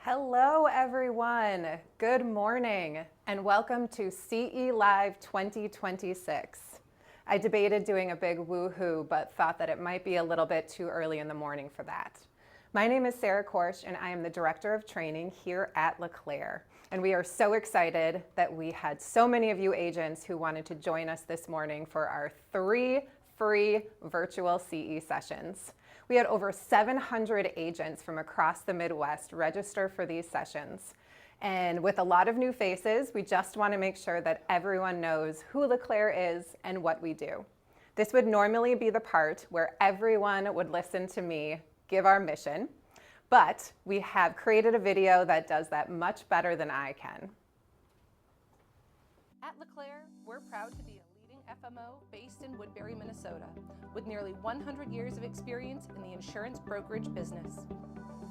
Hello, everyone. Good morning, and welcome to CE Live 2026. I debated doing a big woohoo, but thought that it might be a little bit too early in the morning for that. My name is Sarah Korsch, and I am the Director of Training here at LeClaire. And we are so excited that we had so many of you agents who wanted to join us this morning for our 3 free virtual CE sessions. We had over 700 agents from across the Midwest register for these sessions. And with a lot of new faces, we just want to make sure that everyone knows who LeClaire is and what we do. This would normally be the part where everyone would listen to me give our mission, but we have created a video that does that much better than I can. At LeClaire, we're proud to be a leading FMO based in Woodbury, Minnesota, with nearly 100 years of experience in the insurance brokerage business.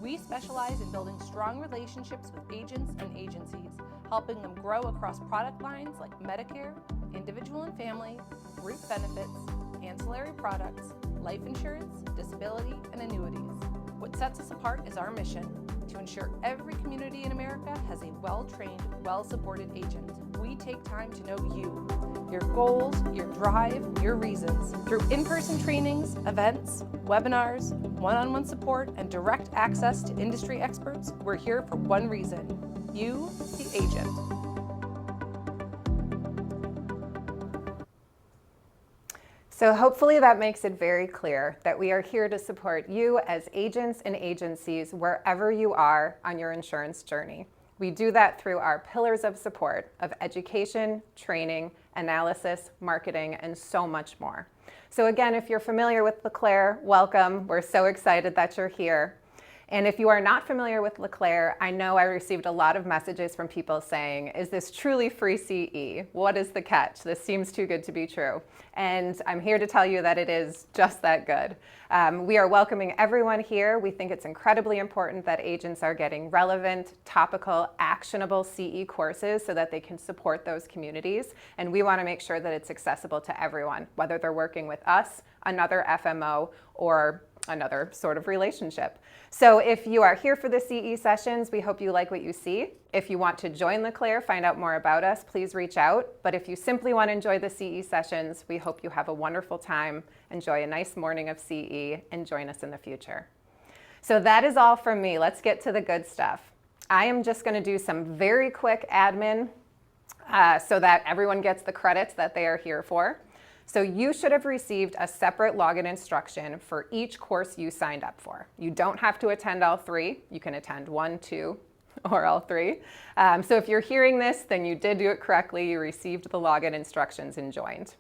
We specialize in building strong relationships with agents and agencies, helping them grow across product lines like Medicare, individual and family, group benefits, ancillary products, life insurance, disability, and annuities. What sets us apart is our mission to ensure every community in America has a well-trained, well-supported agent. We take time to know you, your goals, your drive, your reasons. Through in-person trainings, events, webinars, one-on-one support, and direct access to industry experts, we're here for one reason: you, the agent. So hopefully that makes it very clear that we are here to support you as agents and agencies wherever you are on your insurance journey. We do that through our pillars of support of education, training, analysis, marketing, and so much more. So again, if you're familiar with LeClaire, welcome. We're so excited that you're here. And if you are not familiar with LeClaire, I know I received a lot of messages from people saying, is this truly free CE? What is the catch? This seems too good to be true. And I'm here to tell you that it is just that good. We are welcoming everyone here. We think it's incredibly important that agents are getting relevant, topical, actionable CE courses so that they can support those communities. And we want to make sure that it's accessible to everyone, whether they're working with us, another FMO, or another sort of relationship. So if you are here for the CE sessions, we hope you like what you see. If you want to join LeClaire, find out more about us, please reach out. But if you simply want to enjoy the CE sessions, we hope you have a wonderful time, enjoy a nice morning of CE, and join us in the future. So that is all from me. Let's get to the good stuff. I am just going to do some very quick admin so that everyone gets the credits that they are here for. So you should have received a separate login instruction for each course you signed up for. You don't have to attend all 3. You can attend 1, 2, or all 3. So if you're hearing this, then you did do it correctly. You received the login instructions and joined.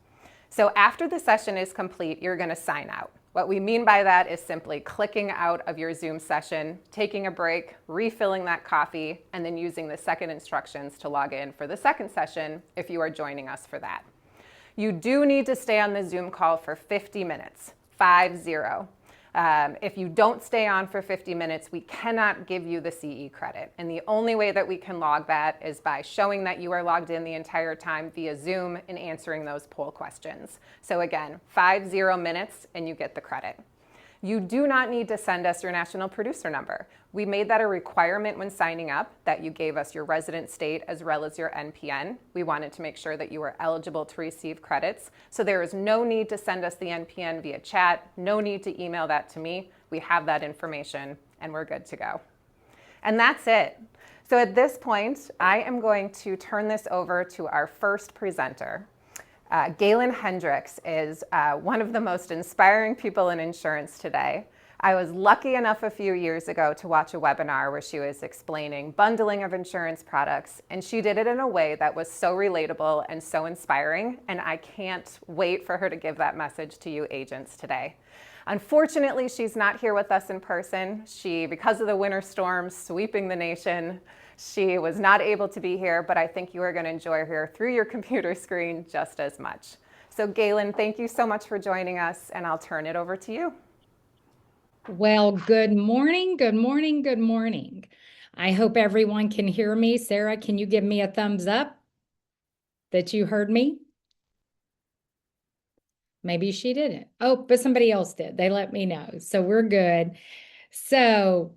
So after the session is complete, you're going to sign out. What we mean by that is simply clicking out of your Zoom session, taking a break, refilling that coffee, and then using the second instructions to log in for the second session if you are joining us for that. You do need to stay on the Zoom call for 50 minutes, 50. If you don't stay on for 50 minutes, we cannot give you the CE credit. And the only way that we can log that is by showing that you are logged in the entire time via Zoom and answering those poll questions. So again, 50 minutes and you get the credit. You do not need to send us your national producer number. We made that a requirement when signing up, that you gave us your resident state as well as your NPN. We wanted to make sure that you were eligible to receive credits. So there is no need to send us the NPN via chat, no need to email that to me. We have that information and we're good to go. And that's it. So at this point, I am going to turn this over to our first presenter. Gaylan Hendricks is one of the most inspiring people in insurance today. I was lucky enough a few years ago to watch a webinar where she was explaining bundling of insurance products, and she did it in a way that was so relatable and so inspiring, and I can't wait for her to give that message to you agents today. Unfortunately, she's not here with us in person. Because of the winter storms sweeping the nation, she was not able to be here, but I think you are going to enjoy her through your computer screen just as much. So Gaylan, thank you so much for joining us, and I'll turn it over to you. Well, good morning, good morning, good morning. I hope everyone can hear me. Sarah, can you give me a thumbs up that you heard me? Maybe she didn't. Oh, but somebody else did. They let me know. So we're good. So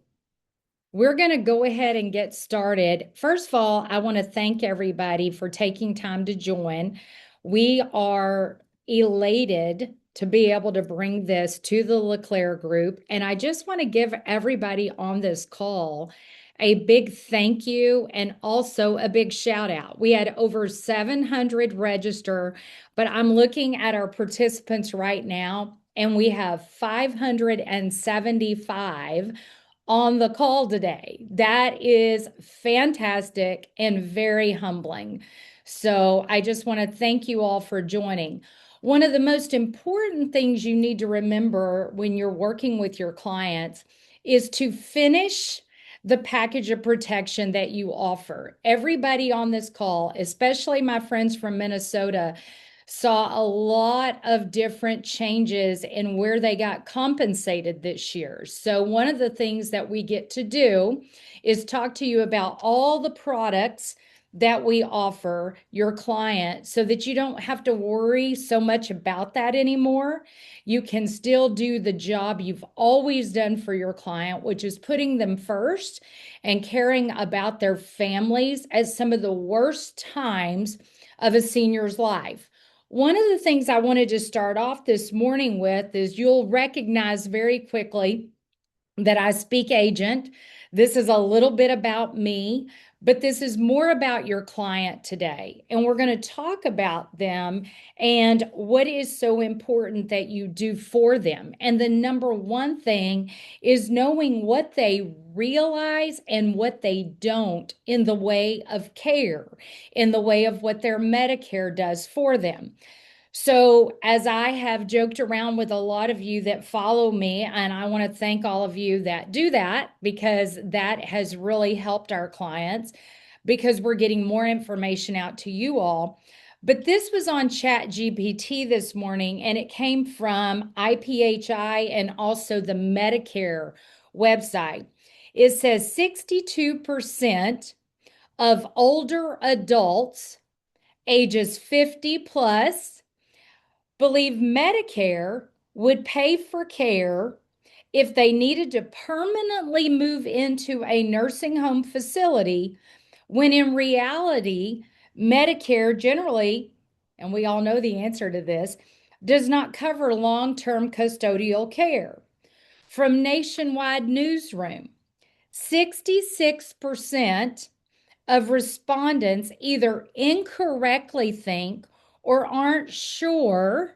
We're going to go ahead and get started. First of all, I want to thank everybody for taking time to join. We are elated to be able to bring this to the LeClaire Group. And I just want to give everybody on this call a big thank you and also a big shout out. We had over 700 register, but I'm looking at our participants right now, and we have 575 on the call today. That is fantastic and very humbling. So I just want to thank you all for joining. One of the most important things you need to remember when you're working with your clients is to finish the package of protection that you offer. Everybody on this call, especially my friends from Minnesota, saw a lot of different changes in where they got compensated this year. So one of the things that we get to do is talk to you about all the products that we offer your client so that you don't have to worry so much about that anymore. You can still do the job you've always done for your client, which is putting them first and caring about their families at some of the worst times of a senior's life. One of the things I wanted to start off this morning with is you'll recognize very quickly that I speak agent. This is a little bit about me, but this is more about your client today. And we're going to talk about them and what is so important that you do for them. And the number one thing is knowing what they realize and what they don't in the way of care, in the way of what their Medicare does for them. So, as I have joked around with a lot of you that follow me, and I want to thank all of you that do that because that has really helped our clients because we're getting more information out to you all. But this was on ChatGPT this morning, and it came from IPHI and also the Medicare website. It says 62% of older adults ages 50 plus believe Medicare would pay for care if they needed to permanently move into a nursing home facility, when in reality, Medicare generally, and we all know the answer to this, does not cover long-term custodial care. From Nationwide Newsroom, 66% of respondents either incorrectly think or aren't sure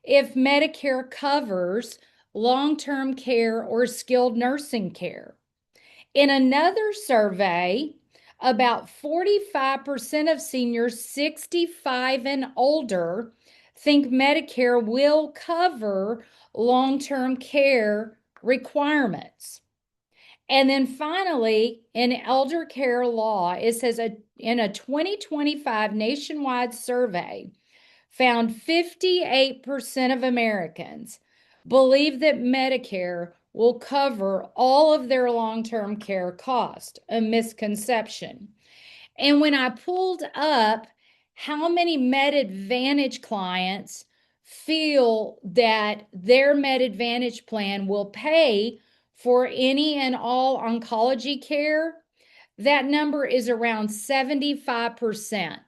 if Medicare covers long-term care or skilled nursing care. In another survey, about 45% of seniors 65 and older think Medicare will cover long-term care requirements. And then finally, in elder care law, it says in a 2025 nationwide survey, found 58% of Americans believe that Medicare will cover all of their long-term care cost, a misconception. And when I pulled up how many MedAdvantage clients feel that their MedAdvantage plan will pay for any and all oncology care, that number is around 75%.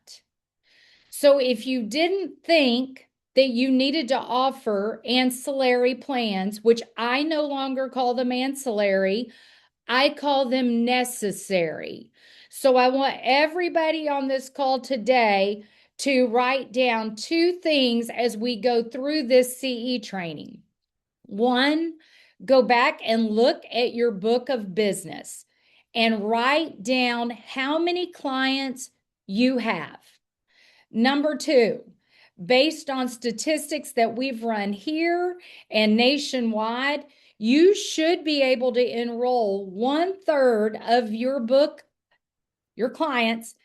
So if you didn't think that you needed to offer ancillary plans, which I no longer call them ancillary, I call them necessary. So I want everybody on this call today to write down two things as we go through this CE training. One, go back and look at your book of business and write down how many clients you have. Number two, based on statistics that we've run here and nationwide, you should be able to enroll 1/3 of your book, your clients,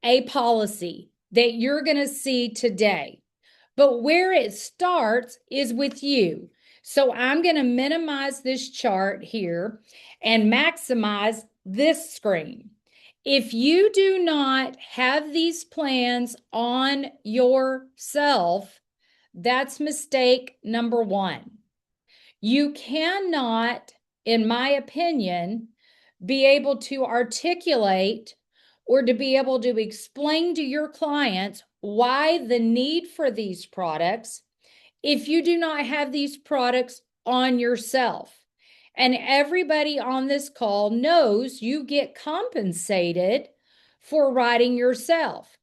a policy that you're going to see today. But where it starts is with you. So I'm going to minimize this chart here and maximize this screen. If you do not have these plans on yourself, that's mistake number one. You cannot, in my opinion, be able to articulate or to be able to explain to your clients why the need for these products if you do not have these products on yourself. And everybody on this call knows you get compensated for writing yourself,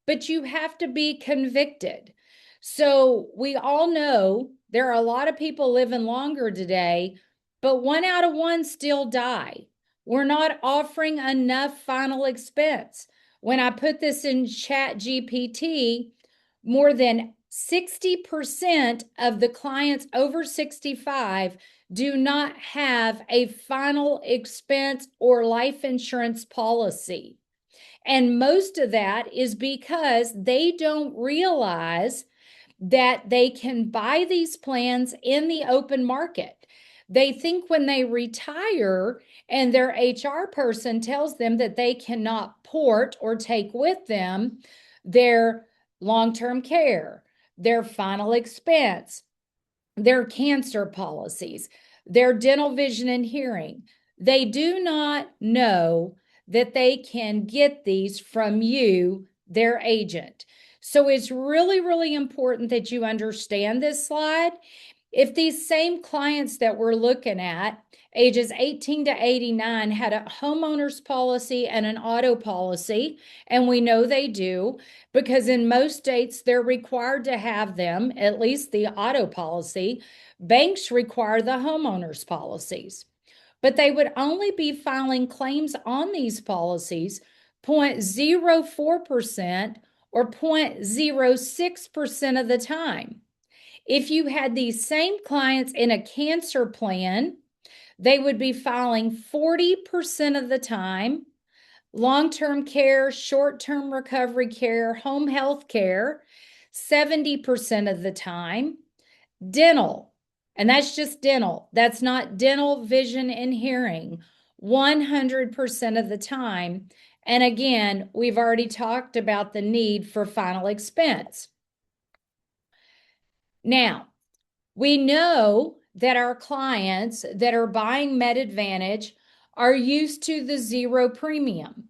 but you have to be convicted. So we all know there are a lot of people living longer today, but 1 out of 1 still die. We're not offering enough final expense. When I put this in Chat GPT, more than 60% of the clients over 65 do not have a final expense or life insurance policy. And most of that is because they don't realize that they can buy these plans in the open market. They think when they retire and their HR person tells them that they cannot port or take with them their long-term care, their final expense, their cancer policies, their dental, vision, and hearing. They do not know that they can get these from you, their agent. So it's really, really important that you understand this slide. If these same clients that we're looking at, ages 18 to 89, had a homeowner's policy and an auto policy, and we know they do, because in most states they're required to have them, at least the auto policy. Banks require the homeowner's policies, but they would only be filing claims on these policies 0.04% or 0.06% of the time. If you had these same clients in a cancer plan, they would be filing 40% of the time, long-term care, short-term recovery care, home health care, 70% of the time, dental, and that's just dental. That's not dental, vision, and hearing, 100% of the time. And again, we've already talked about the need for final expense. Now, we know that our clients that are buying Med Advantage are used to the zero premium.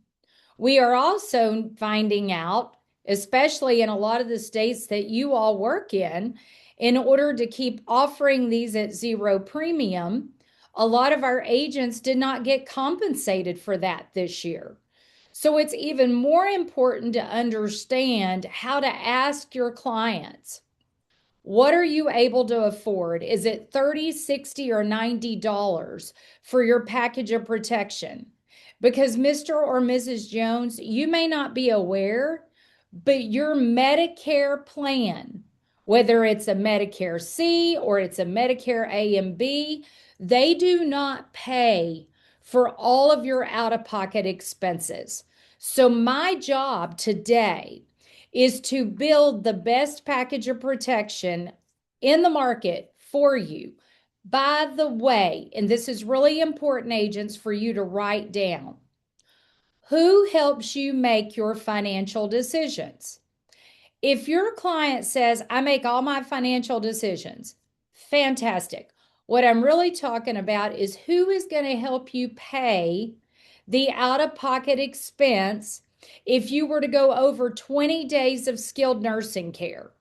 We are also finding out, especially in a lot of the states that you all work in order to keep offering these at zero premium, a lot of our agents did not get compensated for that this year. So it's even more important to understand how to ask your clients, what are you able to afford? Is it $30, $60, or $90 for your package of protection? Because Mr. or Mrs. Jones, you may not be aware, but your Medicare plan, whether it's a Medicare C or it's a Medicare A and B, they do not pay for all of your out-of-pocket expenses. So my job today is to build the best package of protection in the market for you. By the way, and this is really important, agents, for you to write down, who helps you make your financial decisions? If your client says, I make all my financial decisions, fantastic. What I'm really talking about is who is going to help you pay the out-of-pocket expense if you were to go over 20 days of skilled nursing care,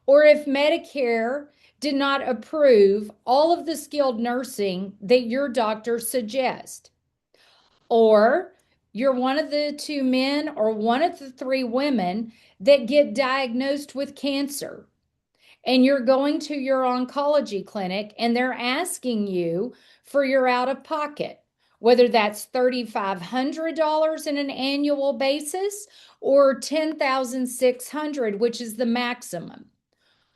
or if Medicare did not approve all of the skilled nursing that your doctor suggests, or you're one of the 2 men or one of the 3 women that get diagnosed with cancer, and you're going to your oncology clinic and they're asking you for your out of pocket, whether that's $3,500 in an annual basis or $10,600, which is the maximum.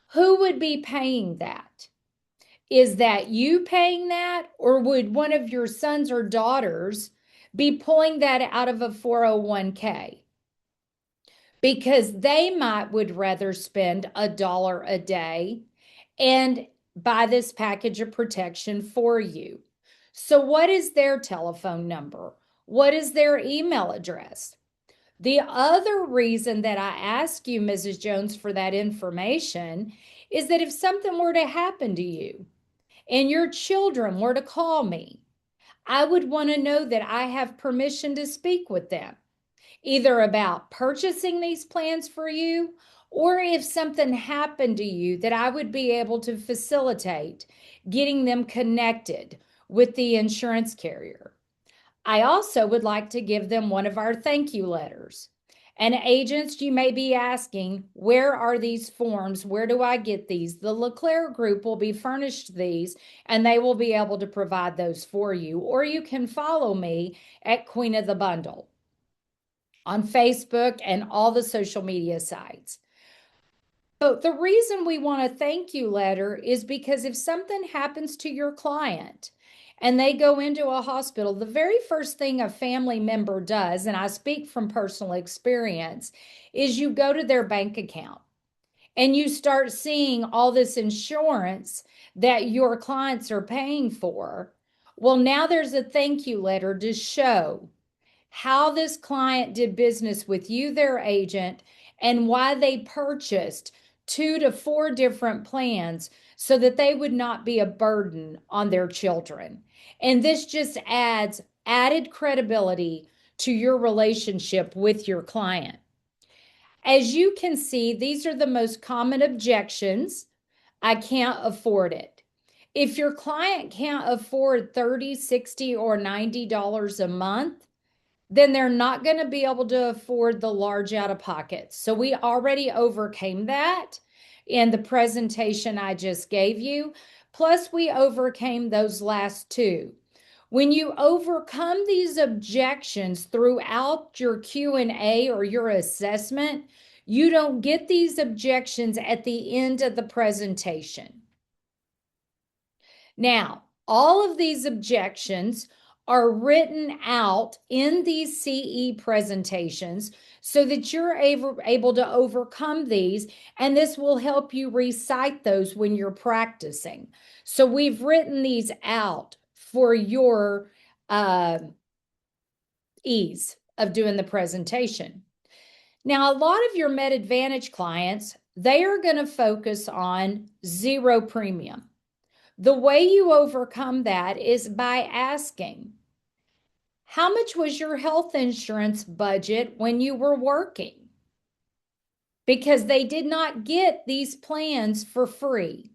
Who would be paying that? Is that you paying that, or would one of your sons or daughters be pulling that out of a 401k? Because they would rather spend $1 a day and buy this package of protection for you. So what is their telephone number? What is their email address? The other reason that I ask you, Mrs. Jones, for that information is that if something were to happen to you and your children were to call me, I would want to know that I have permission to speak with them, either about purchasing these plans for you, or if something happened to you, that I would be able to facilitate getting them connected with the insurance carrier. I also would like to give them one of our thank you letters. And agents, you may be asking, where are these forms? Where do I get these? The LeClaire Group will be furnished these, and they will be able to provide those for you. Or you can follow me at Queen of the Bundle on Facebook and all the social media sites. So the reason we want a thank you letter is because if something happens to your client and they go into a hospital, the very first thing a family member does, and I speak from personal experience, is you go to their bank account and you start seeing all this insurance that your clients are paying for. Well, now there's a thank you letter to show how this client did business with you, their agent, and why they purchased 2 to 4 different plans so that they would not be a burden on their children. And this just adds added credibility to your relationship with your client. As you can see, these are the most common objections. I can't afford it. If your client can't afford $30, $60, or $90 a month, then they're not going to be able to afford the large out of pockets. So we already overcame that in the presentation I just gave you. Plus, we overcame those last 2. When you overcome these objections throughout your Q&A or your assessment, you don't get these objections at the end of the presentation. Now, all of these objections are written out in these CE presentations so that you're able to overcome these, and this will help you recite those when you're practicing. So we've written these out for your ease of doing the presentation. Now, a lot of your Med Advantage clients, they are going to focus on zero premium. The way you overcome that is by asking, how much was your health insurance budget when you were working? Because they did not get these plans for free.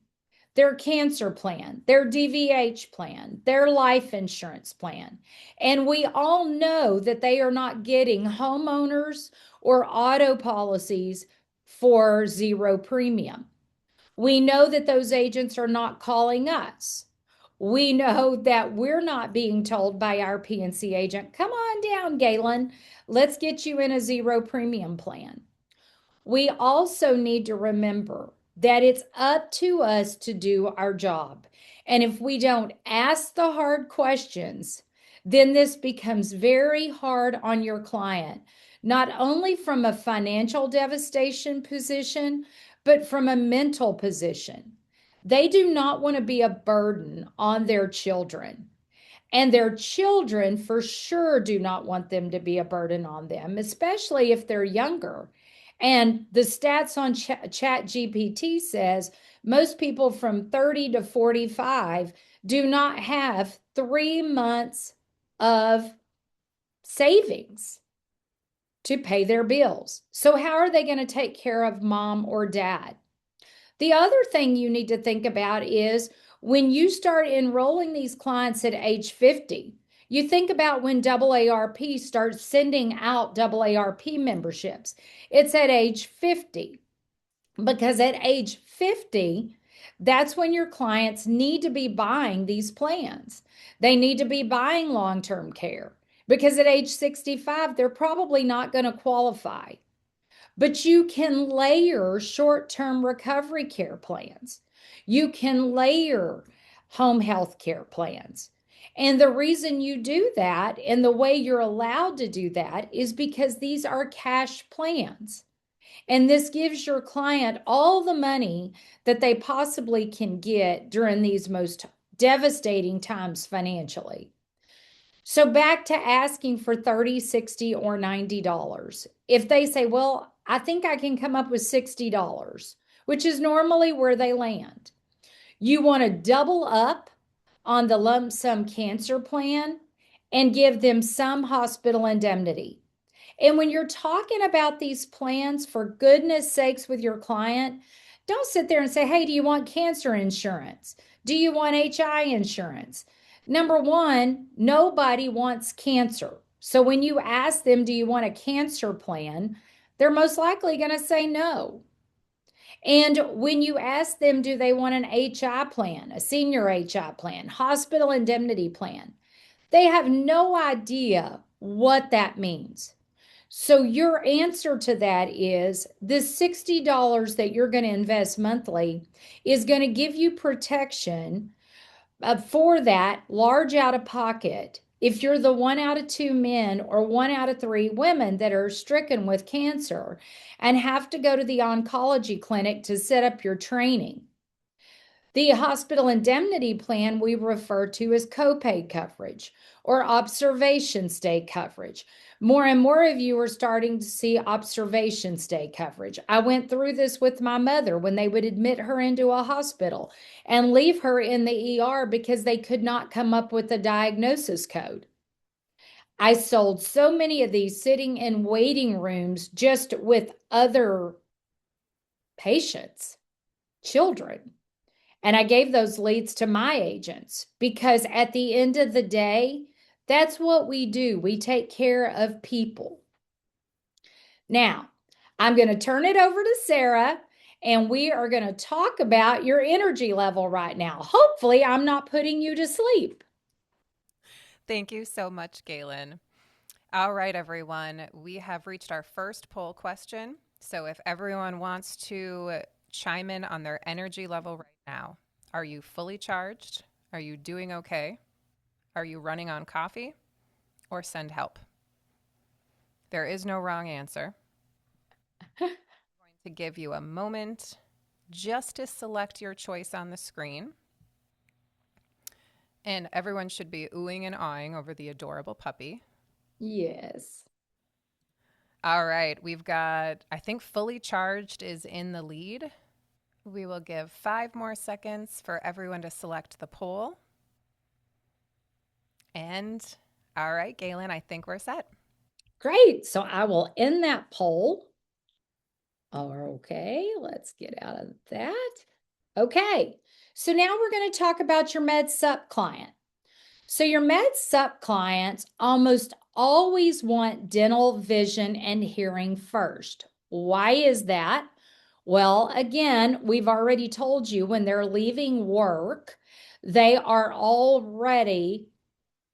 Their cancer plan, their DVH plan, their life insurance plan. And we all know that they are not getting homeowners or auto policies for zero premium. We know that those agents are not calling us. We know that we're not being told by our PNC agent, come on down, Gaylan, let's get you in a zero premium plan. We also need to remember that it's up to us to do our job. And if we don't ask the hard questions, then this becomes very hard on your client, not only from a financial devastation position, but from a mental position. They do not want to be a burden on their children. And their children for sure do not want them to be a burden on them, especially if they're younger. And the stats on ChatGPT says most people from 30 to 45 do not have 3 months of savings to pay their bills. So how are they going to take care of mom or dad? The other thing you need to think about is when you start enrolling these clients at age 50, you think about when AARP starts sending out AARP memberships. It's at age 50, because at age 50, that's when your clients need to be buying these plans. They need to be buying long-term care, because at age 65, they're probably not going to qualify. But you can layer short-term recovery care plans. You can layer home health care plans. And the reason you do that, and the way you're allowed to do that, is because these are cash plans. And this gives your client all the money that they possibly can get during these most devastating times financially. So back to asking for $30, $60, or $90. If they say, well, I think I can come up with $60, which is normally where they land. You want to double up on the lump sum cancer plan and give them some hospital indemnity. And when you're talking about these plans, for goodness sakes, with your client, don't sit there and say, hey, do you want cancer insurance? Do you want HI insurance? Number one, nobody wants cancer. So when you ask them, do you want a cancer plan? They're most likely going to say no. And when you ask them, do they want an HI plan, a senior HI plan, hospital indemnity plan? They have no idea what that means. So your answer to that is this $60 that you're going to invest monthly is going to give you protection for that large out of pocket. If you're the 1 out of 2 men or 1 out of 3 women that are stricken with cancer and have to go to the oncology clinic to set up your training. The hospital indemnity plan we refer to as copay coverage or observation stay coverage. More and more of you are starting to see observation stay coverage. I went through this with my mother when they would admit her into a hospital and leave her in the ER because they could not come up with a diagnosis code. I sold so many of these sitting in waiting rooms just with other patients, children. And I gave those leads to my agents because at the end of the day, that's what we do. We take care of people. Now, I'm going to turn it over to Sarah, and we are going to talk about your energy level right now. Hopefully, I'm not putting you to sleep. Thank you so much, Gaylan. All right, everyone. We have reached our first poll question. So if everyone wants to chime in on their energy level right now, are you fully charged? Are you doing okay? Are you running on coffee? Or send help? There is no wrong answer. I'm going to give you a moment just to select your choice on the screen. And everyone should be oohing and awing over the adorable puppy. Yes. All right, we've got, I think fully charged is in the lead. We will give 5 more seconds for everyone to select the poll. And all right, Gaylan, I think we're set. Great. So I will end that poll. Okay, let's get out of that. Okay, so now we're going to talk about your Med Sup client. So your Med Sup clients almost always want dental, vision, and hearing first. Why is that? Well, again, we've already told you when they're leaving work, they are already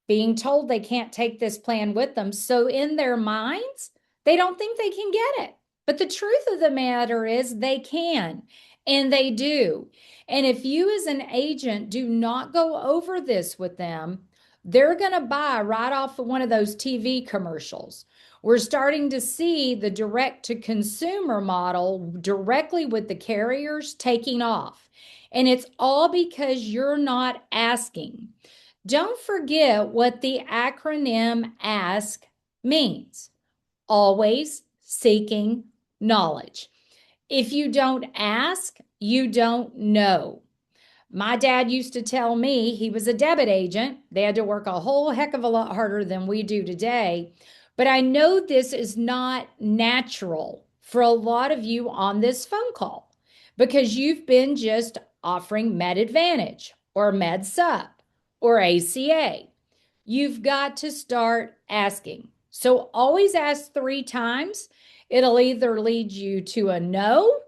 being told they can't take this plan with them. So in their minds, they don't think they can get it. But the truth of the matter is they can, and they do. And if you as an agent do not go over this with them, they're going to buy right off of one of those TV commercials. We're starting to see the direct to consumer model directly with the carriers taking off. And it's all because you're not asking. Don't forget what the acronym ASK means. Always seeking knowledge. If you don't ask, you don't know. My dad used to tell me he was a debit agent. They had to work a whole heck of a lot harder than we do today. But I know this is not natural for a lot of you on this phone call because you've been just offering Med Advantage or Med Sup or ACA. You've got to start asking. So always ask 3 times. It'll either lead you to a no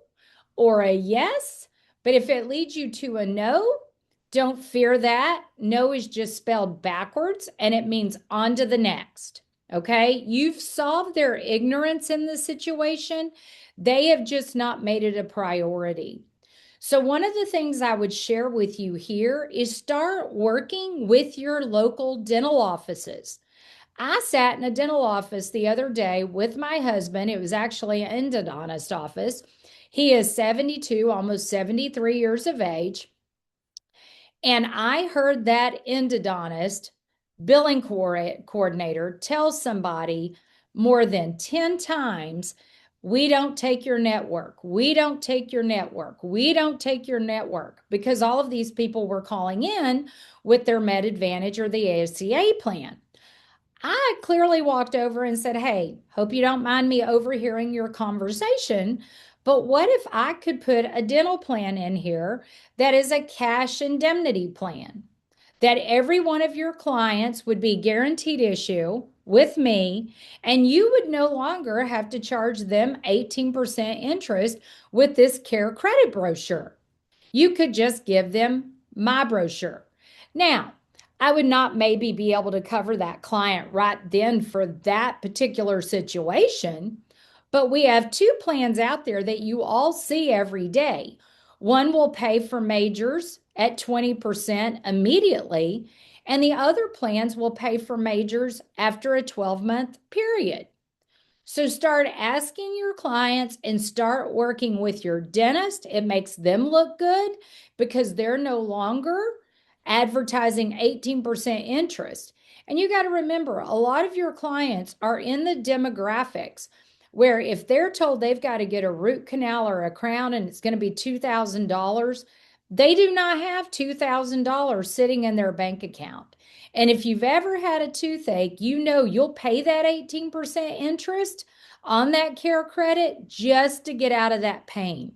or a yes. But if it leads you to a no, don't fear that. No is just spelled backwards and it means on to the next. Okay? You've solved their ignorance in the situation. They have just not made it a priority. So one of the things I would share with you here is start working with your local dental offices. I sat in a dental office the other day with my husband. It was actually an endodontist office. He is 72, almost 73 years of age. And I heard that endodontist billing coordinator tell somebody more than 10 times We don't take your network. We don't take your network. We don't take your network, because all of these people were calling in with their Med Advantage or the ACA plan. I clearly walked over and said, hey, hope you don't mind me overhearing your conversation, but what if I could put a dental plan in here that is a cash indemnity plan? That every one of your clients would be guaranteed issue with me, and you would no longer have to charge them 18% interest with this care credit brochure. You could just give them my brochure. Now, I would not maybe be able to cover that client right then for that particular situation, but we have two plans out there that you all see every day. One will pay for majors at 20% immediately, and the other plans will pay for majors after a 12-month period. So start asking your clients and start working with your dentist. It makes them look good because they're no longer advertising 18% interest. And you got to remember, a lot of your clients are in the demographics where if they're told they've got to get a root canal or a crown and it's going to be $2,000, they do not have $2,000 sitting in their bank account. And if you've ever had a toothache, you know you'll pay that 18% interest on that care credit just to get out of that pain.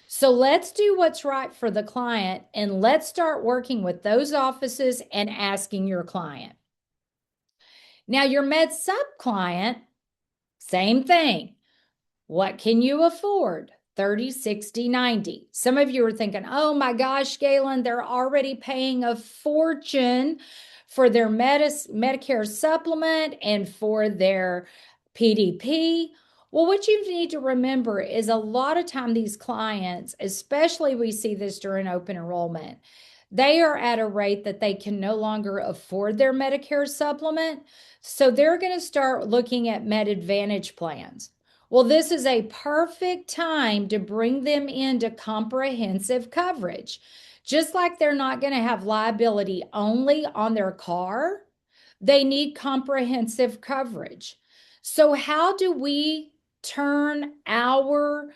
So let's do what's right for the client, and let's start working with those offices and asking your client. Now, your Med Sup client, same thing. What can you afford? 30, 60, 90. Some of you are thinking, oh my gosh, Gaylan, they're already paying a fortune for their Medicare supplement and for their PDP. Well, what you need to remember is a lot of time these clients, especially we see this during open enrollment, they are at a rate that they can no longer afford their Medicare supplement. So they're going to start looking at Med Advantage plans. Well, this is a perfect time to bring them into comprehensive coverage. Just like they're not going to have liability only on their car, they need comprehensive coverage. So how do we turn our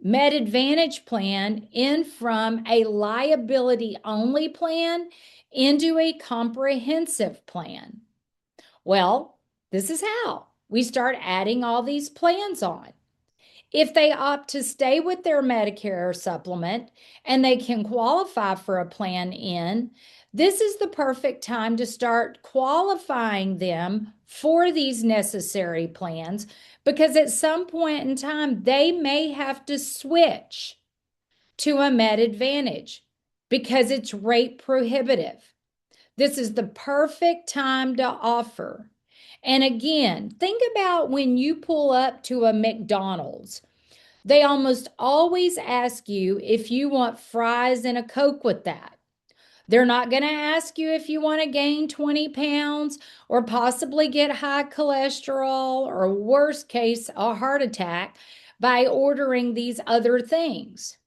Med Advantage plan in from a liability only plan into a comprehensive plan? Well, this is how we start adding all these plans on. If they opt to stay with their Medicare supplement and they can qualify for a plan in, this is the perfect time to start qualifying them for these necessary plans, because at some point in time, they may have to switch to a Med Advantage because it's rate prohibitive. This is the perfect time to offer. And again, think about when you pull up to a McDonald's. They almost always ask you if you want fries and a Coke with that. They're not going to ask you if you want to gain 20 pounds or possibly get high cholesterol or, worst case, a heart attack by ordering these other things.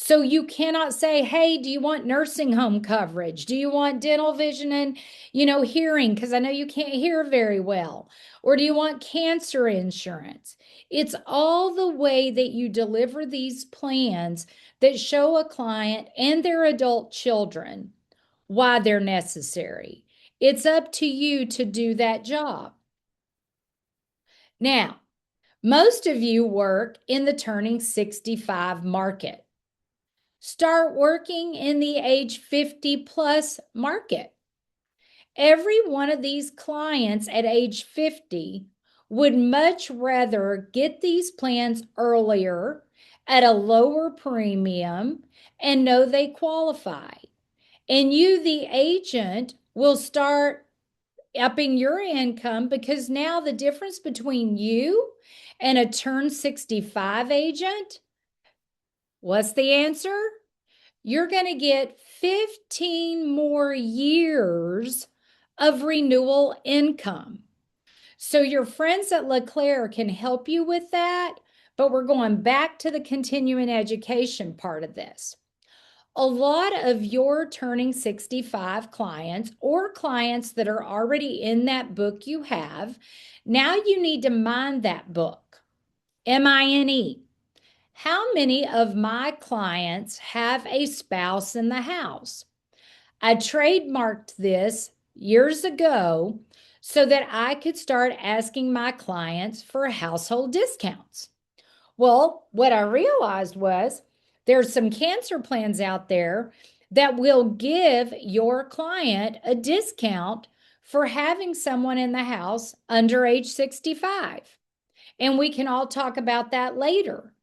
So you cannot say, hey, do you want nursing home coverage? Do you want dental, vision, and, hearing? Because I know you can't hear very well. Or do you want cancer insurance? It's all the way that you deliver these plans that show a client and their adult children why they're necessary. It's up to you to do that job. Now, most of you work in the turning 65 market. Start working in the age 50 plus market. Every one of these clients at age 50 would much rather get these plans earlier at a lower premium and know they qualify. And you, the agent, will start upping your income, because now the difference between you and a turn 65 agent, what's the answer? You're going to get 15 more years of renewal income. So your friends at LeClaire can help you with that, but we're going back to the continuing education part of this. A lot of your turning 65 clients or clients that are already in that book you have, now you need to mind that book. MINE. How many of my clients have a spouse in the house? I trademarked this years ago so that I could start asking my clients for household discounts. Well, what I realized was there's some cancer plans out there that will give your client a discount for having someone in the house under age 65. And we can all talk about that later.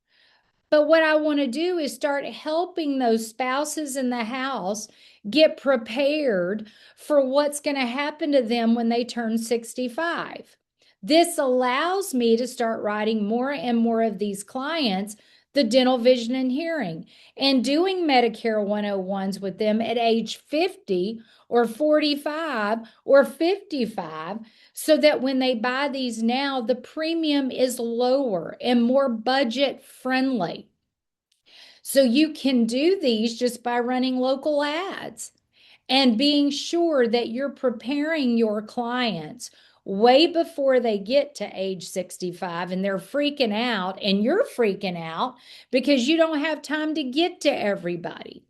But what I want to do is start helping those spouses in the house get prepared for what's going to happen to them when they turn 65. This allows me to start writing more and more of these clients the dental, vision, and hearing, and doing Medicare 101s with them at age 50 or 45 or 55, so that when they buy these now, the premium is lower and more budget friendly. So you can do these just by running local ads and being sure that you're preparing your clients way before they get to age 65 and they're freaking out and you're freaking out because you don't have time to get to everybody.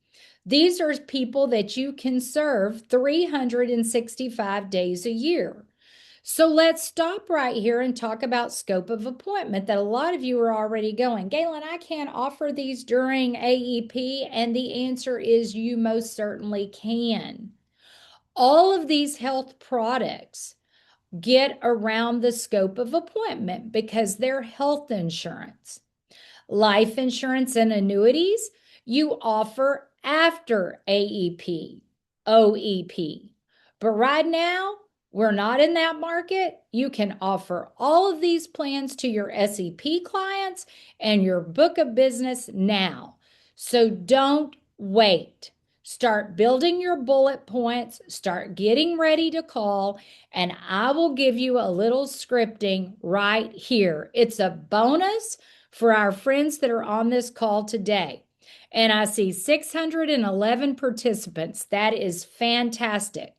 These are people that you can serve 365 days a year. So let's stop right here and talk about scope of appointment that a lot of you are already going, Gaylan, I can't offer these during AEP. And the answer is you most certainly can. All of these health products get around the scope of appointment because they're health insurance. Life insurance and annuities, you offer after AEP, OEP. But right now, we're not in that market. You can offer all of these plans to your SEP clients and your book of business now. So don't wait. Start building your bullet points, start getting ready to call, and I will give you a little scripting right here. It's a bonus for our friends that are on this call today. And I see 611 participants. That is fantastic.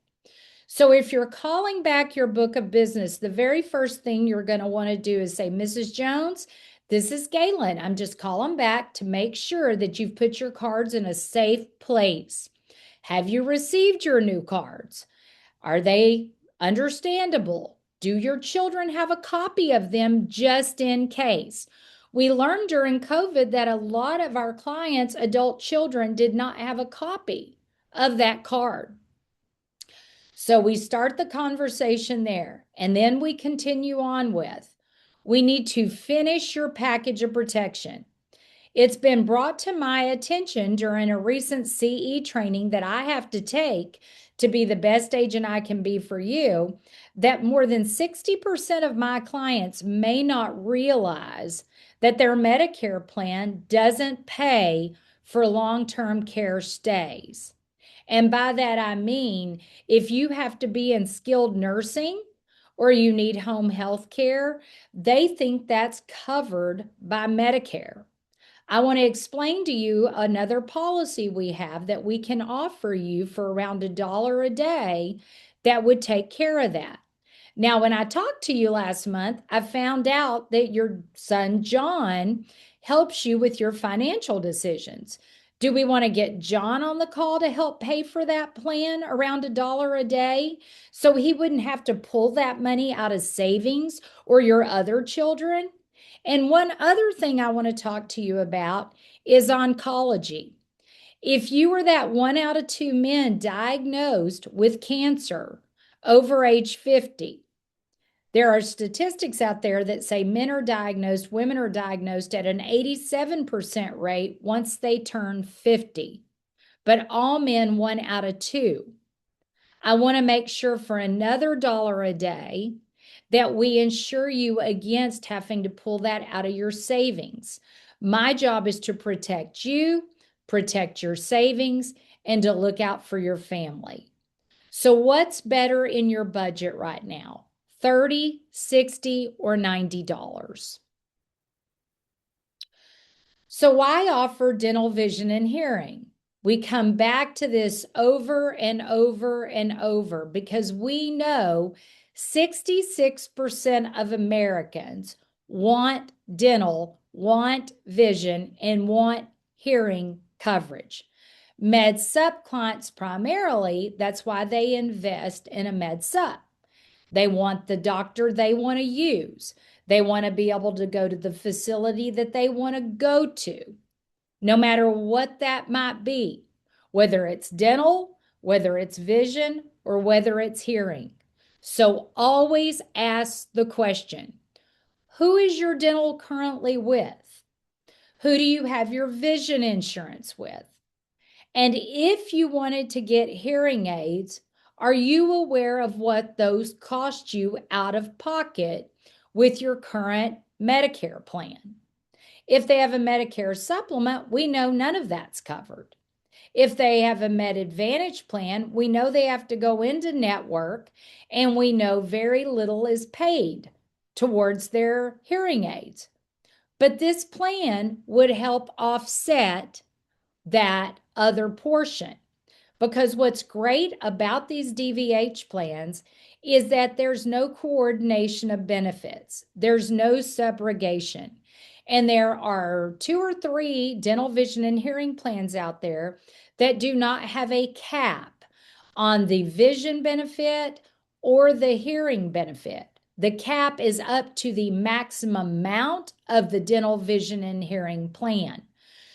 So if you're calling back your book of business, the very first thing you're going to want to do is say, Mrs. Jones, this is Gaylan. I'm just calling back to make sure that you've put your cards in a safe place. Have you received your new cards? Are they understandable? Do your children have a copy of them just in case? We learned during COVID that a lot of our clients, adult children, did not have a copy of that card. So we start the conversation there, and then we continue on with, we need to finish your package of protection. It's been brought to my attention during a recent CE training that I have to take to be the best agent I can be for you, that more than 60% of my clients may not realize that their Medicare plan doesn't pay for long-term care stays. And by that, I mean, if you have to be in skilled nursing or you need home health care, they think that's covered by Medicare. I want to explain to you another policy we have that we can offer you for around $1 a day that would take care of that. Now, when I talked to you last month, I found out that your son, John, helps you with your financial decisions. Do we want to get John on the call to help pay for that plan around $1 a day so he wouldn't have to pull that money out of savings or your other children? And one other thing I want to talk to you about is oncology. If you were that 1 out of 2 men diagnosed with cancer over age 50, there are statistics out there that say men are diagnosed, women are diagnosed at an 87% rate once they turn 50, but all men 1 out of 2. I want to make sure for another $1 a day that we insure you against having to pull that out of your savings. My job is to protect you, protect your savings, and to look out for your family. So what's better in your budget right now? $30, $60, or $90? So why offer dental, vision, and hearing? We come back to this over and over and over because we know 66% of Americans want dental, want vision, and want hearing coverage. Med Sup clients primarily, that's why they invest in a Med Sup. They want the doctor they want to use. They want to be able to go to the facility that they want to go to, no matter what that might be, whether it's dental, whether it's vision, or whether it's hearing. So always ask the question, who is your dental currently with? Who do you have your vision insurance with? And if you wanted to get hearing aids, are you aware of what those cost you out of pocket with your current Medicare plan? If they have a Medicare supplement, we know none of that's covered. If they have a Med Advantage plan, we know they have to go into network, and we know very little is paid towards their hearing aids. But this plan would help offset that other portion. Because what's great about these DVH plans is that there's no coordination of benefits, there's no subrogation. And there are 2 or 3 dental, vision, and hearing plans out there that do not have a cap on the vision benefit or the hearing benefit. The cap is up to the maximum amount of the dental, vision, and hearing plan.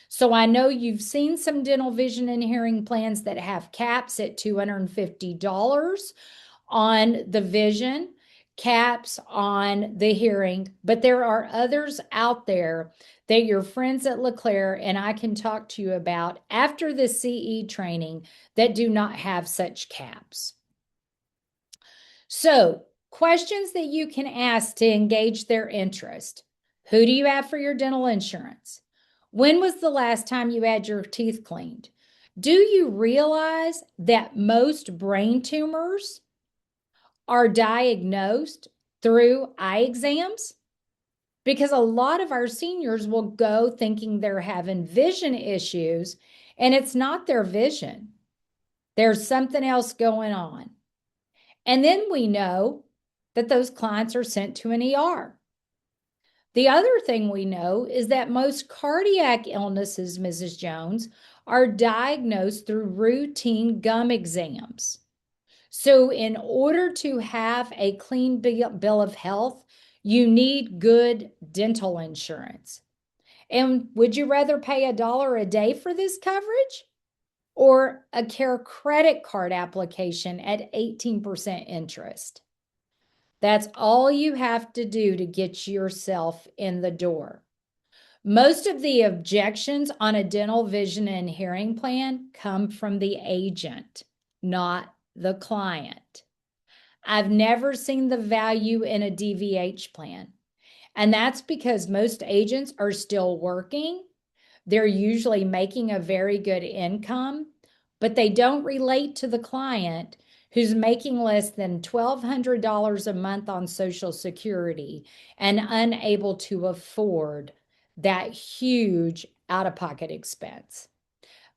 So I know you've seen some dental, vision, and hearing plans that have caps at $250 on the vision, caps on the hearing, but there are others out there that your friends at LeClaire and I can talk to you about after the CE training that do not have such caps. So, questions that you can ask to engage their interest. Who do you have for your dental insurance? When was the last time you had your teeth cleaned? Do you realize that most brain tumors are diagnosed through eye exams? Because a lot of our seniors will go thinking they're having vision issues, and it's not their vision. There's something else going on. And then we know that those clients are sent to an ER. The other thing we know is that most cardiac illnesses, Mrs. Jones, are diagnosed through routine gum exams. So in order to have a clean bill of health, you need good dental insurance. And would you rather pay $1 a day for this coverage or a Care credit card application at 18% interest? That's all you have to do to get yourself in the door. Most of the objections on a dental, vision, and hearing plan come from the agent, not the client. I've never seen the value in a DVH plan. And that's because most agents are still working. They're usually making a very good income, but they don't relate to the client who's making less than $1,200 a month on Social Security and unable to afford that huge out-of-pocket expense.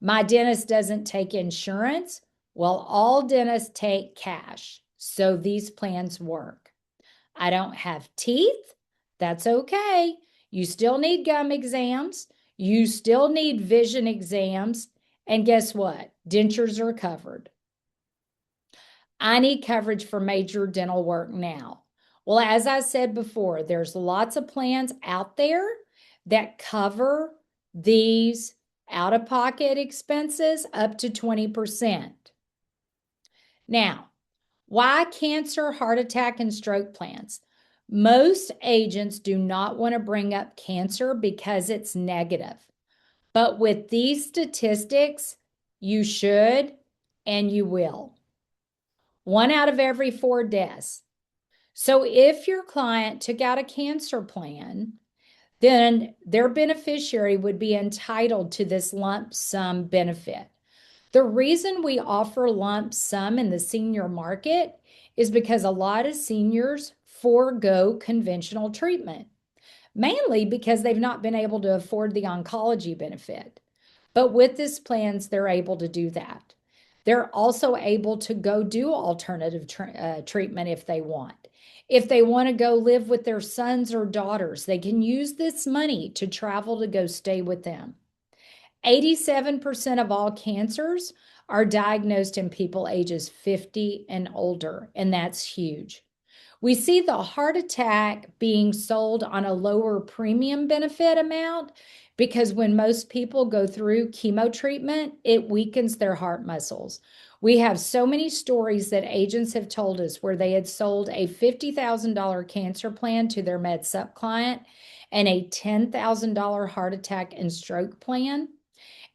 My dentist doesn't take insurance. Well, all dentists take cash, so these plans work. I don't have teeth. That's okay. You still need gum exams. You still need vision exams. And guess what? Dentures are covered. I need coverage for major dental work now. Well, as I said before, there's lots of plans out there that cover these out-of-pocket expenses up to 20%. Now, why cancer, heart attack, and stroke plans? Most agents do not want to bring up cancer because it's negative. But with these statistics, you should and you will. 1 out of every 4 deaths. So if your client took out a cancer plan, then their beneficiary would be entitled to this lump sum benefit. The reason we offer lump sum in the senior market is because a lot of seniors forego conventional treatment, mainly because they've not been able to afford the oncology benefit. But with this plans, they're able to do that. They're also able to go do alternative treatment if they want. If they want to go live with their sons or daughters, they can use this money to travel to go stay with them. 87% of all cancers are diagnosed in people ages 50 and older, and that's huge. We see the heart attack being sold on a lower premium benefit amount because when most people go through chemo treatment, it weakens their heart muscles. We have so many stories that agents have told us where they had sold a $50,000 cancer plan to their Med Sup client and a $10,000 heart attack and stroke plan.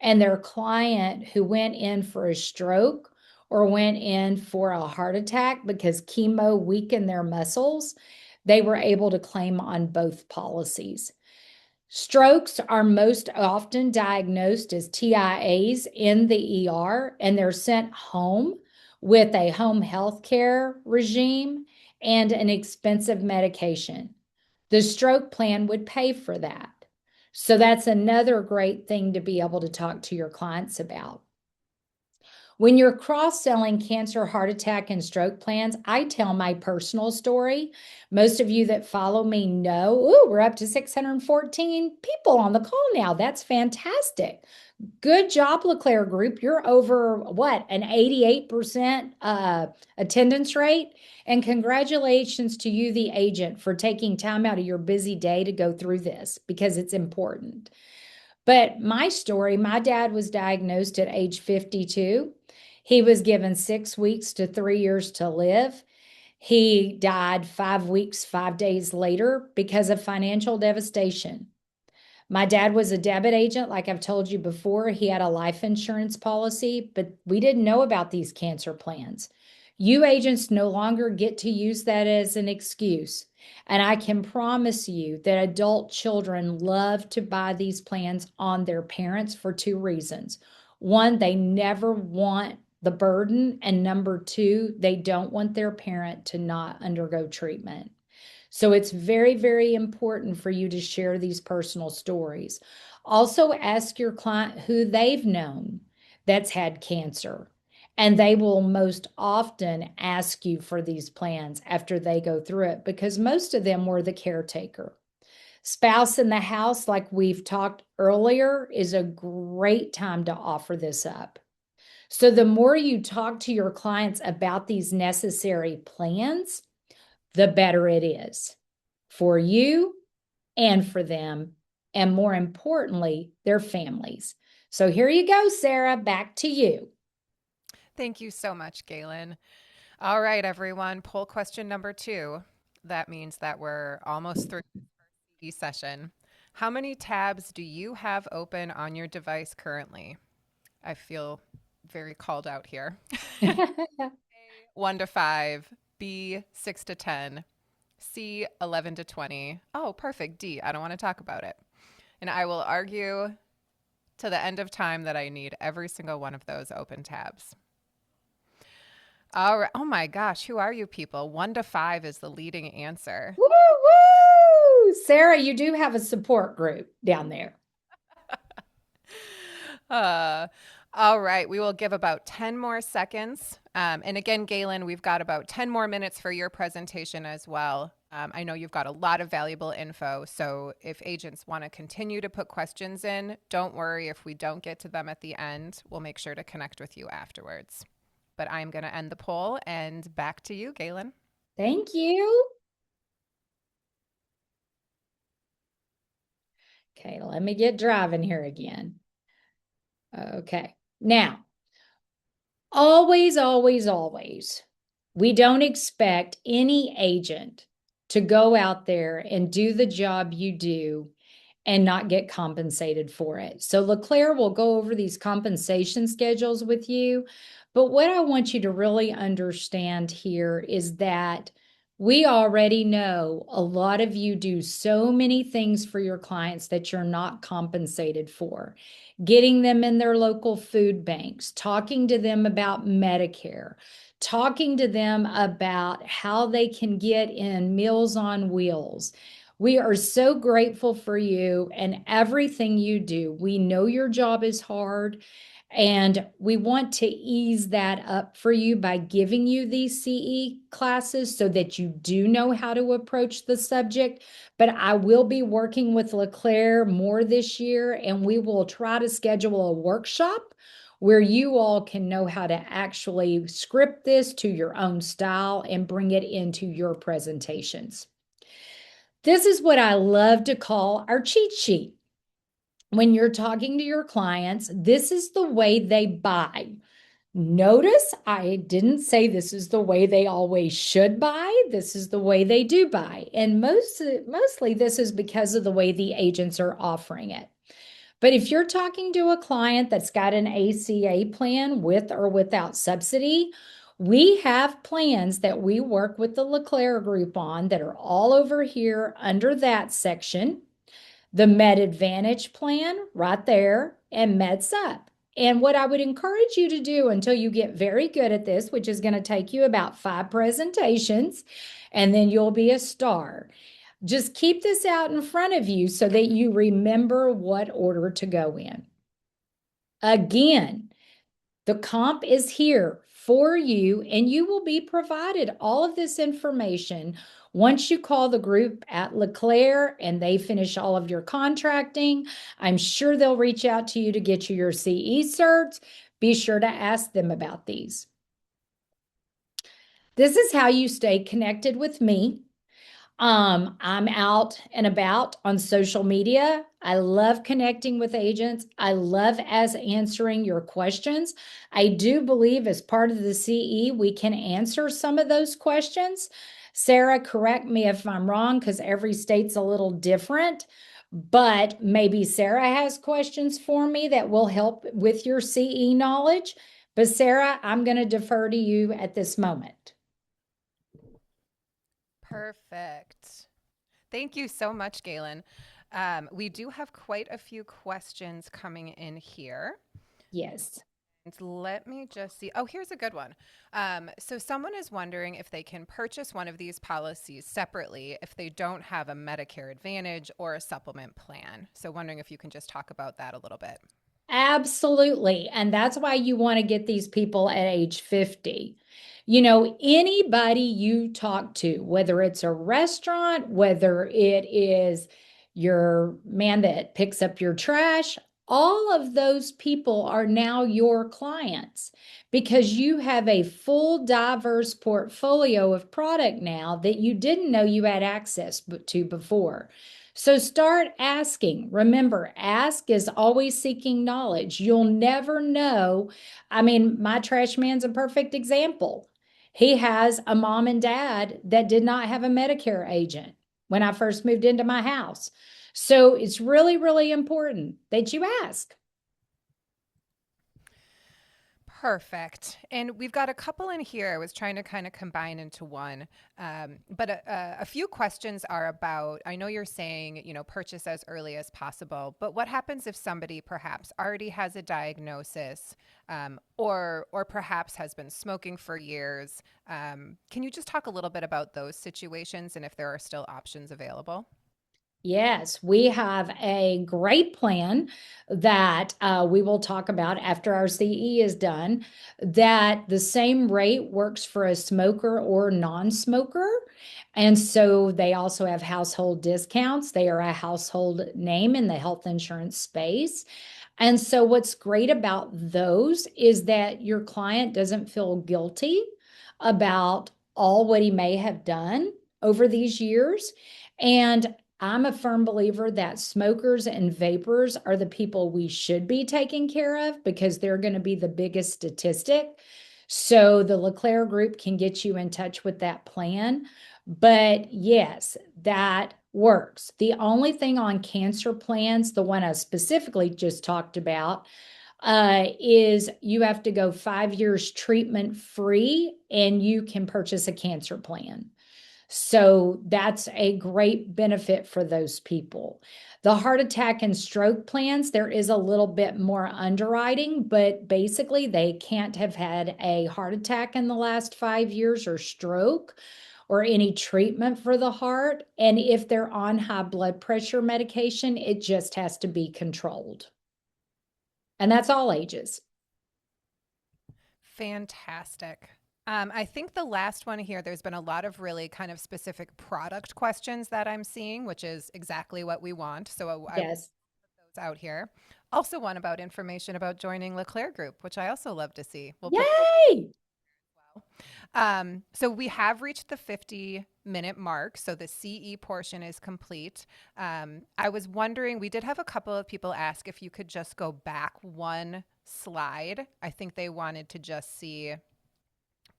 And their client who went in for a stroke or went in for a heart attack because chemo weakened their muscles, they were able to claim on both policies. Strokes are most often diagnosed as TIAs in the ER, and they're sent home with a home health care regime and an expensive medication. The stroke plan would pay for that. So that's another great thing to be able to talk to your clients about. When you're cross-selling cancer, heart attack, and stroke plans, I tell my personal story. Most of you that follow me know, ooh, we're up to 614 people on the call now. That's fantastic. Good job, LeClaire Group. You're over what, an 88% attendance rate? And congratulations to you, the agent, for taking time out of your busy day to go through this because it's important. But my story, my dad was diagnosed at age 52. He was given 6 weeks to 3 years to live. He died 5 weeks, 5 days later because of financial devastation. My dad was a debit agent, like I've told you before. He had a life insurance policy, but we didn't know about these cancer plans. You agents no longer get to use that as an excuse. And I can promise you that adult children love to buy these plans on their parents for two reasons. One, they never want the burden. And number two, they don't want their parent to not undergo treatment. So it's very, very important for you to share these personal stories. Also, ask your client who they've known that's had cancer. And they will most often ask you for these plans after they go through it because most of them were the caretaker. Spouse in the house, like we've talked earlier, is a great time to offer this up. So the more you talk to your clients about these necessary plans, the better it is for you and for them, and more importantly, their families. So here you go, Sarah, back to you. Thank you so much, Gaylan. All right, everyone, poll question number 2. That means that we're almost through the session. How many tabs do you have open on your device currently? I feel very called out here. 1 to 5, B 6 to 10, C 11 to 20. Oh, perfect. D, I don't want to talk about it. And I will argue to the end of time that I need every single one of those open tabs. All right. Oh my gosh, who are you people? 1 to 5 is the leading answer. Woo, woo! Sarah, you do have a support group down there. All right, we will give about 10 more seconds. And again, Gaylan, we've got about 10 more minutes for your presentation as well. I know you've got a lot of valuable info, so if agents want to continue to put questions in, don't worry if we don't get to them at the end. We'll make sure to connect with you afterwards. But I'm going to end the poll, and back to you, Gaylan. Thank you. Okay, let me get driving here again. Okay, now, always, always, always, we don't expect any agent to go out there and do the job you do and not get compensated for it. So LeClaire will go over these compensation schedules with you. But what I want you to really understand here is that we already know a lot of you do so many things for your clients that you're not compensated for. Getting them in their local food banks, talking to them about Medicare, talking to them about how they can get in Meals on Wheels, We are so grateful for you and everything you do. We know your job is hard, and we want to ease that up for you by giving you these CE classes so that you do know how to approach the subject. But I will be working with LeClaire more this year, and we will try to schedule a workshop where you all can know how to actually script this to your own style and bring it into your presentations. This is what I love to call our cheat sheet. When you're talking to your clients, this is the way they buy. Notice I didn't say this is the way they always should buy. This is the way they do buy. And mostly this is because of the way the agents are offering it. But if you're talking to a client that's got an ACA plan with or without subsidy, we have plans that we work with the LeClaire group on that are all over here under that section. The Med Advantage plan right there and Meds Up. And what I would encourage you to do until you get very good at this, which is going to take you about 5 presentations, and then you'll be a star. Just keep this out in front of you so that you remember what order to go in. Again, the comp is here for you, and you will be provided all of this information once you call the group at LeClaire and they finish all of your contracting. I'm sure they'll reach out to you to get you your CE certs. Be sure to ask them about these. This is how you stay connected with me. I'm out and about on social media. I love connecting with agents. I love answering your questions. I do believe as part of the CE, we can answer some of those questions. Sarah, correct me if I'm wrong, because every state's a little different, but maybe Sarah has questions for me that will help with your CE knowledge. But Sarah, I'm going to defer to you at this moment. Perfect. Thank you so much, Gaylan. We do have quite a few questions coming in here. Yes. Let me just see. Oh, here's a good one. So someone is wondering if they can purchase one of these policies separately if they don't have a Medicare Advantage or a supplement plan. So wondering if you can just talk about that a little bit. Absolutely. And that's why you want to get these people at age 50. You know, anybody you talk to, whether it's a restaurant, whether it is your man that picks up your trash, all of those people are now your clients because you have a full, diverse portfolio of product now that you didn't know you had access to before. So start asking. Remember, ask is always seeking knowledge. You'll never know. I mean, my trash man's a perfect example. He has a mom and dad that did not have a Medicare agent when I first moved into my house. So it's really, really important that you ask. Perfect. And we've got a couple in here. I was trying to kind of combine into one. But a few questions are about, I know you're saying, purchase as early as possible, but what happens if somebody perhaps already has a diagnosis or perhaps has been smoking for years? Can you just talk a little bit about those situations and if there are still options available? Yes, we have a great plan that we will talk about after our CE is done, that the same rate works for a smoker or non-smoker. And so they also have household discounts. They are a household name in the health insurance space. And so what's great about those is that your client doesn't feel guilty about all what he may have done over these years. And I'm a firm believer that smokers and vapors are the people we should be taking care of because they're going to be the biggest statistic. So the LeClaire group can get you in touch with that plan. But yes, that works. The only thing on cancer plans, the one I specifically just talked about, is you have to go 5 years treatment free and you can purchase a cancer plan. So that's a great benefit for those people. The heart attack and stroke plans, there is a little bit more underwriting, but basically they can't have had a heart attack in the last 5 years or stroke, or any treatment for the heart. And if they're on high blood pressure medication, it just has to be controlled. And that's all ages. Fantastic. I think the last one here, there's been a lot of really kind of specific product questions that I'm seeing, which is exactly what we want. So I will Yes. put those out here. Also one about information about joining LeClaire Group, which I also love to see. We'll put Yay! So we have reached the 50-minute mark. So the CE portion is complete. I was wondering, we did have a couple of people ask if you could just go back one slide. I think they wanted to just see.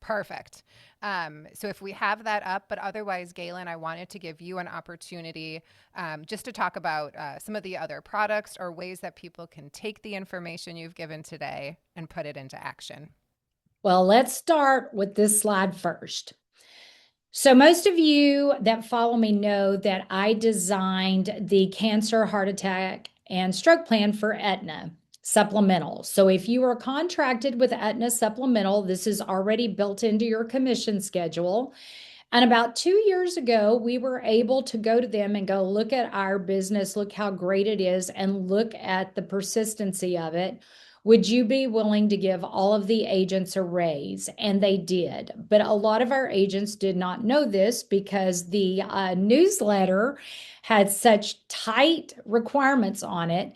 Perfect. So if we have that up, but otherwise, Gaylan, I wanted to give you an opportunity just to talk about some of the other products or ways that people can take the information you've given today and put it into action. Well, let's start with this slide first. So most of you that follow me know that I designed the cancer, heart attack, and stroke plan for Aetna supplemental. So if you are contracted with Aetna supplemental, this is already built into your commission schedule. And about 2 years ago, we were able to go to them and go, look at our business, look how great it is, and look at the persistency of it. Would you be willing to give all of the agents a raise? And they did. But a lot of our agents did not know this because the newsletter had such tight requirements on it.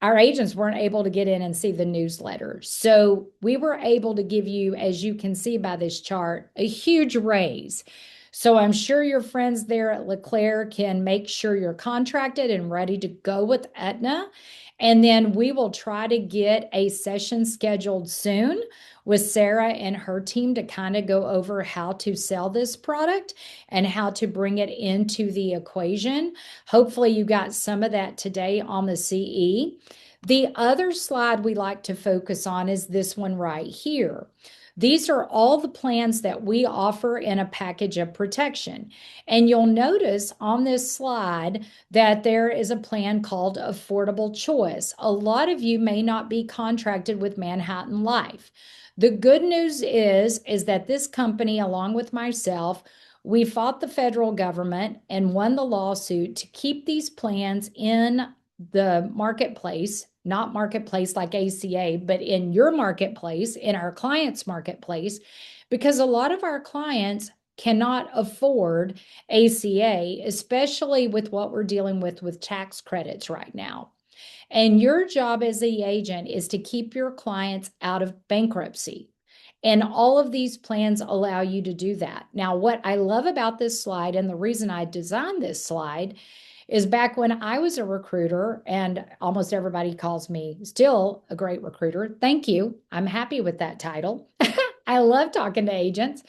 Our agents weren't able to get in and see the newsletter. So we were able to give you, as you can see by this chart, a huge raise. So I'm sure your friends there at LeClaire can make sure you're contracted and ready to go with Aetna. And then we will try to get a session scheduled soon with Sarah and her team to kind of go over how to sell this product and how to bring it into the equation. Hopefully you got some of that today on the CE. The other slide we like to focus on is this one right here. These are all the plans that we offer in a package of protection. And you'll notice on this slide that there is a plan called Affordable Choice. A lot of you may not be contracted with Manhattan Life. The good news is that this company, along with myself, we fought the federal government and won the lawsuit to keep these plans in the marketplace, not marketplace like ACA, but in your marketplace, in our clients' marketplace, because a lot of our clients cannot afford ACA, especially with what we're dealing with tax credits right now. And your job as the agent is to keep your clients out of bankruptcy. And all of these plans allow you to do that. Now, what I love about this slide, and the reason I designed this slide, is back when I was a recruiter, and almost everybody calls me still a great recruiter. Thank you. I'm happy with that title. I love talking to agents.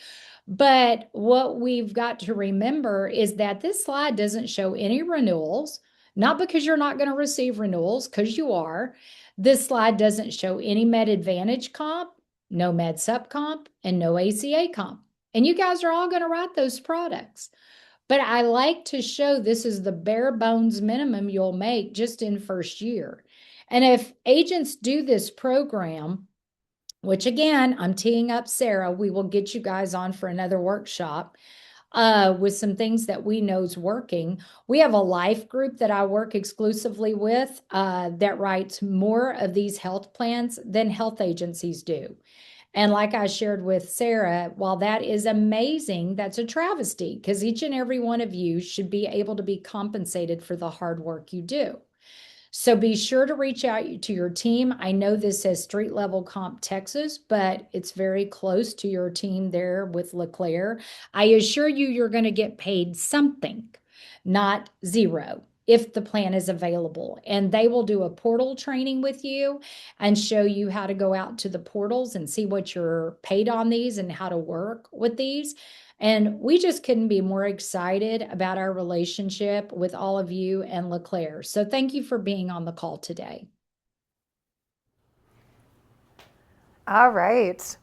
But what we've got to remember is that this slide doesn't show any renewals, not because you're not going to receive renewals, because you are. This slide doesn't show any Med Advantage comp, no Med Sup comp, and no ACA comp. And you guys are all going to write those products. But I like to show this is the bare bones minimum you'll make just in first year. And if agents do this program, which again, I'm teeing up Sarah, we will get you guys on for another workshop with some things that we know is working. We have a life group that I work exclusively with that writes more of these health plans than health agencies do. And like I shared with Sarah, while that is amazing, that's a travesty because each and every one of you should be able to be compensated for the hard work you do. So be sure to reach out to your team. I know this says Street Level Comp Texas, but it's very close to your team there with LeClaire. I assure you, you're going to get paid something, not zero, if the plan is available. And they will do a portal training with you and show you how to go out to the portals and see what you're paid on these and how to work with these. And we just couldn't be more excited about our relationship with all of you and LeClaire. So thank you for being on the call today. All right.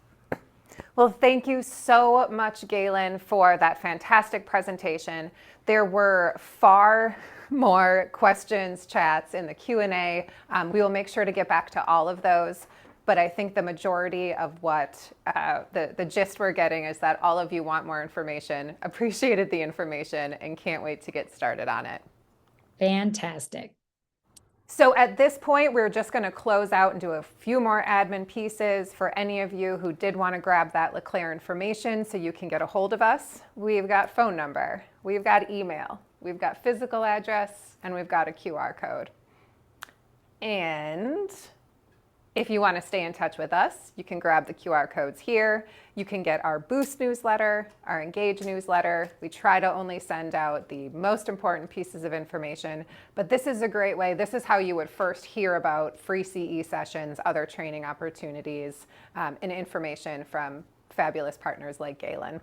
Well, thank you so much, Gaylan, for that fantastic presentation. There were far more questions, chats in the Q&A. We will make sure to get back to all of those. but I think the majority of what the gist we're getting is that all of you want more information, appreciated the information, and can't wait to get started on it. Fantastic. So at this point, we're just going to close out and do a few more admin pieces for any of you who did want to grab that LeClaire information so you can get a hold of us. We've got phone number, we've got email, we've got physical address, and we've got a QR code. And if you want to stay in touch with us, you can grab the QR codes here. You can get our Boost newsletter, our Engage newsletter. We try to only send out the most important pieces of information, but this is a great way. This is how you would first hear about free CE sessions, other training opportunities, and information from fabulous partners like Gaylan.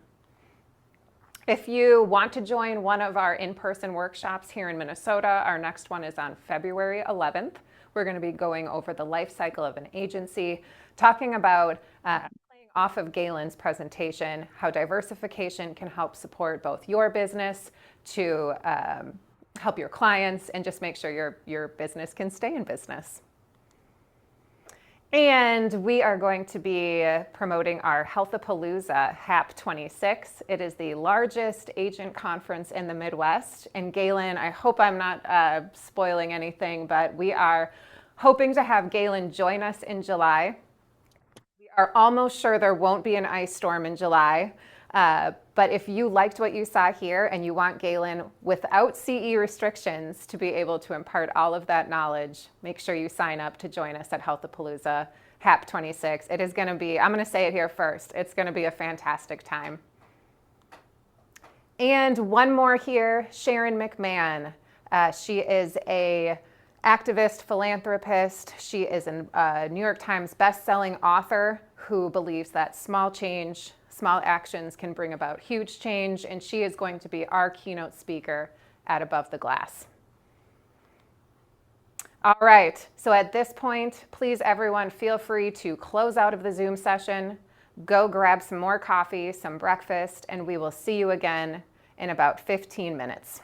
If you want to join one of our in-person workshops here in Minnesota, our next one is on February 11th. We're going to be going over the life cycle of an agency, talking about playing off of Gaylan's presentation, how diversification can help support both your business to help your clients and just make sure your business can stay in business. And we are going to be promoting our Healthapalooza HAP 26. It is the largest agent conference in the Midwest. And Gaylan, I hope I'm not spoiling anything, but we are hoping to have Gaylan join us in July. We are almost sure there won't be an ice storm in July. But if you liked what you saw here and you want Gaylan without CE restrictions to be able to impart all of that knowledge, make sure you sign up to join us at Healthapalooza HAP 26. It is going to be, I'm going to say it here first, it's going to be a fantastic time. And one more here, Sharon McMahon. She is a activist, philanthropist. She is a New York Times best-selling author who believes that small change, small actions can bring about huge change, and she is going to be our keynote speaker at Above the Glass. All right, so at this point, please everyone feel free to close out of the Zoom session, go grab some more coffee, some breakfast, and we will see you again in about 15 minutes.